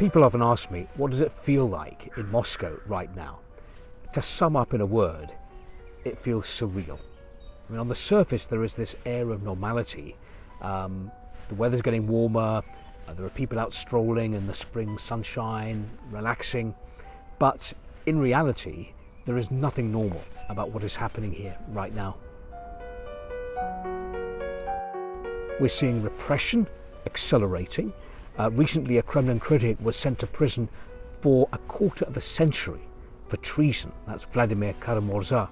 People often ask me, what does it feel like in Moscow right now? To sum up in a word, it feels surreal. I mean, on the surface there is this air of normality. The weather's getting warmer, there are people out strolling in the spring sunshine, relaxing, but in reality there is nothing normal about what is happening here right now. We're seeing repression accelerating. Recently a Kremlin critic was sent to prison for a quarter of a century for treason. That's Vladimir Kara-Murza.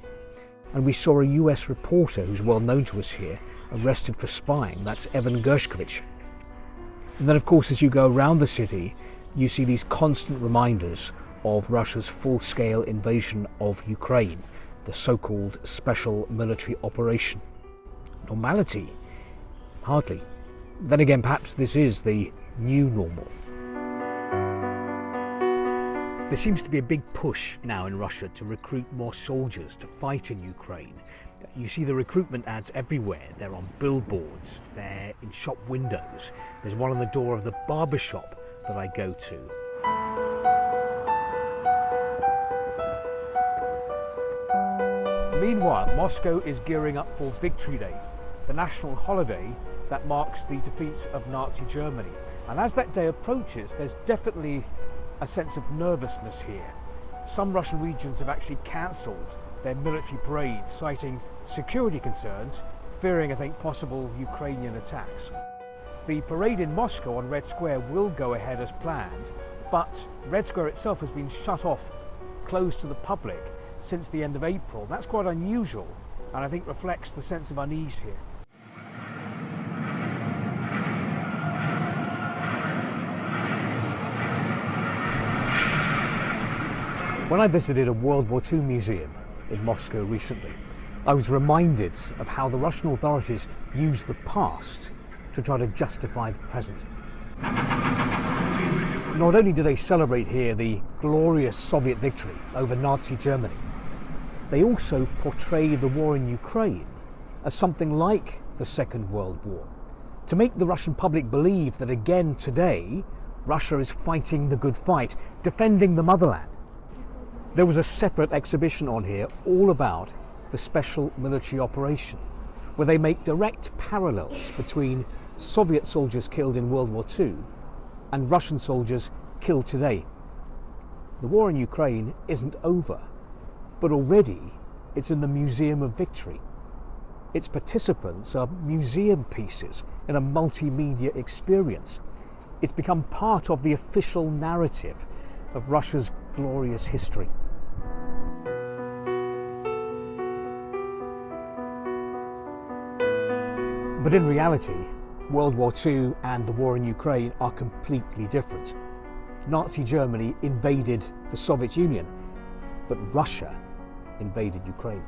And we saw a US reporter who's well known to us here arrested for spying. That's Evan Gershkovich. And then of course as you go around the city you see these constant reminders of Russia's full-scale invasion of Ukraine, the so-called special military operation. Normality? Hardly. Then again, perhaps this is the new normal. There seems to be a big push now in Russia to recruit more soldiers to fight in Ukraine. You see the recruitment ads everywhere. They're on billboards, they're in shop windows. There's one on the door of the barber shop that I go to. Meanwhile, Moscow is gearing up for Victory Day, the national holiday that marks the defeat of Nazi Germany. And as that day approaches, there's definitely a sense of nervousness here. Some Russian regions have actually cancelled their military parades, citing security concerns, fearing, I think, possible Ukrainian attacks. The parade in Moscow on Red Square will go ahead as planned, but Red Square itself has been shut off, closed to the public, since the end of April. That's quite unusual, and I think reflects the sense of unease here. When I visited a World War II museum in Moscow recently, I was reminded of how the Russian authorities used the past to try to justify the present. Not only do they celebrate here the glorious Soviet victory over Nazi Germany, they also portray the war in Ukraine as something like the Second World War, to make the Russian public believe that again today Russia is fighting the good fight, defending the motherland. There was a separate exhibition on here all about the special military operation, where they make direct parallels between Soviet soldiers killed in World War II and Russian soldiers killed today. The war in Ukraine isn't over, but already it's in the Museum of Victory. Its participants are museum pieces in a multimedia experience. It's become part of the official narrative of Russia's glorious history. But in reality, World War II and the war in Ukraine are completely different. Nazi Germany invaded the Soviet Union, but Russia invaded Ukraine.